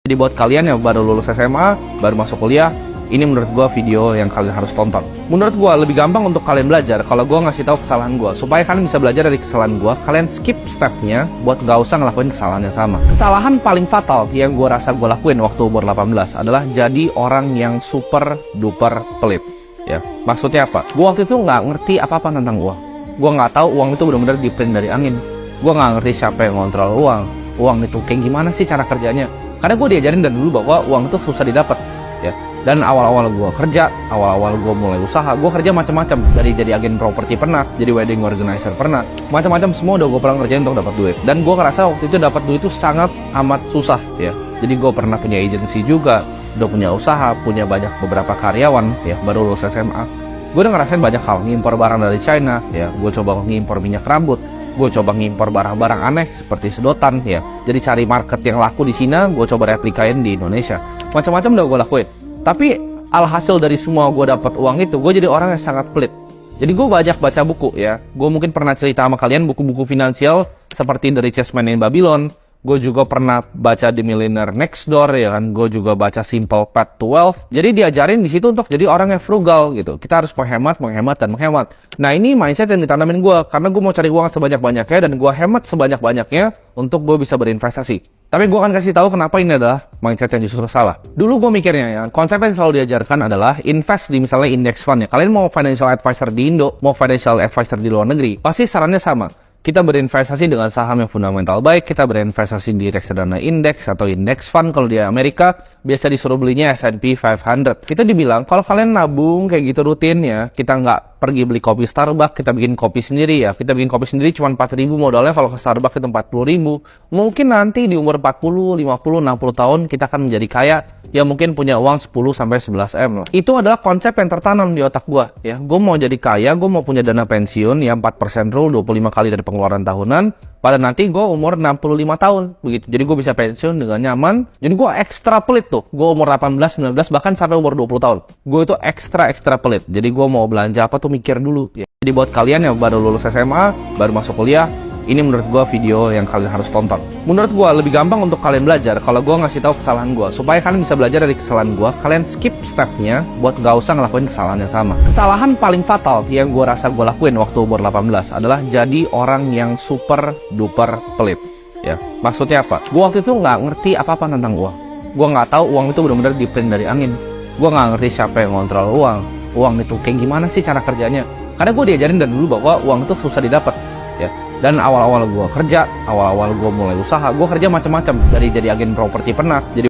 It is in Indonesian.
Jadi buat kalian yang baru lulus SMA, baru masuk kuliah, ini menurut gue video yang kalian harus tonton. Menurut gue lebih gampang untuk kalian belajar kalau gue ngasih tahu kesalahan gue, supaya kalian bisa belajar dari kesalahan gue. Kalian skip stepnya buat gak usah ngelakuin kesalahan yang sama. Kesalahan paling fatal yang gue rasa gue lakuin waktu umur 18 adalah jadi orang yang super duper pelit. Ya, maksudnya apa? Gue waktu itu nggak ngerti apa-apa tentang uang. Gue nggak tahu uang itu benar-benar di-print dari angin. Gue nggak ngerti siapa yang ngontrol uang. Uang itu kayak gimana sih cara kerjanya? Karena gue diajarin dari dulu bahwa uang itu susah didapat, ya. Dan awal-awal gue kerja, awal-awal gue mulai usaha, gue kerja macam-macam. Dari jadi agen properti pernah, jadi wedding organizer pernah, macam-macam semua udah gue pernah ngerjain untuk dapat duit. Dan gue ngerasa waktu itu dapat duit itu sangat amat susah, ya. Jadi gue pernah punya agensi juga, udah punya usaha, punya banyak beberapa karyawan, ya. Baru lulus SMA, gue udah ngerasain banyak hal, ngimpor barang dari China, ya. Gue coba ngimpor minyak rambut. Gue coba ngimpor barang-barang aneh seperti sedotan, ya. Jadi cari market yang laku di Cina, gue coba replikain di Indonesia. Macam-macam udah gue lakuin. Tapi alhasil dari semua gue dapat uang itu, gue jadi orang yang sangat pelit. Jadi gue banyak baca buku, ya. Gue mungkin pernah cerita sama kalian buku-buku finansial seperti The Richest Man in Babylon. Gue juga pernah baca The Millionaire Next Door, ya kan. Gue juga baca Simple Path to Wealth. Jadi diajarin di situ untuk jadi orang yang frugal gitu. Kita harus menghemat, dan menghemat. Nah, ini mindset yang ditanamin gue, karena gue mau cari uang sebanyak-banyaknya dan gue hemat sebanyak-banyaknya untuk gue bisa berinvestasi. Tapi gue akan kasih tahu kenapa ini adalah mindset yang justru salah. Dulu gue mikirnya, ya, konsep yang selalu diajarkan adalah invest di misalnya index fund, ya. Kalian mau financial advisor di Indo, mau financial advisor di luar negeri, pasti sarannya sama. Kita berinvestasi dengan saham yang fundamental baik, kita berinvestasi di reksadana indeks atau index fund. Kalau di Amerika, biasa disuruh belinya S&P 500. Kita dibilang, kalau kalian nabung kayak gitu rutin, ya, kita nggak pergi beli kopi Starbucks, kita bikin kopi sendiri, ya. Kita bikin kopi sendiri cuma 4.000 modalnya, kalau ke Starbucks itu 40.000. Mungkin nanti di umur 40, 50, 60 tahun, kita akan menjadi kaya, ya mungkin punya uang 10-11 M. Itu adalah konsep yang tertanam di otak gue, ya. Gue mau jadi kaya, gue mau punya dana pensiun, ya 4% rule, 25 kali dari pengeluaran tahunan, pada nanti gue umur 65 tahun, begitu. Jadi gue bisa pensiun dengan nyaman. Jadi gue ekstra pelit tuh. Gue umur 18, 19, bahkan sampai umur 20 tahun. Gue itu ekstra pelit. Jadi gue mau belanja apa tuh mikir dulu, ya. Jadi buat kalian yang baru lulus SMA, baru masuk kuliah, ini menurut gue video yang kalian harus tonton. Menurut gue lebih gampang untuk kalian belajar kalau gue ngasih tahu kesalahan gue, supaya kalian bisa belajar dari kesalahan gue. Kalian skip stepnya buat gak usah ngelakuin kesalahan yang sama. Kesalahan paling fatal yang gue rasa gue lakuin waktu umur 18 adalah jadi orang yang super duper pelit, ya. Maksudnya apa? Gue waktu itu nggak ngerti apa-apa tentang uang. Gue nggak tahu uang itu benar-benar di-print dari angin. Gue nggak ngerti siapa yang ngontrol uang. Uang itu kayak gimana sih cara kerjanya? Karena gue diajarin dari dulu bahwa uang itu susah didapat, ya. Dan awal-awal gue kerja, awal-awal gue mulai usaha, gue kerja macam-macam. Dari jadi agen properti pernah, jadi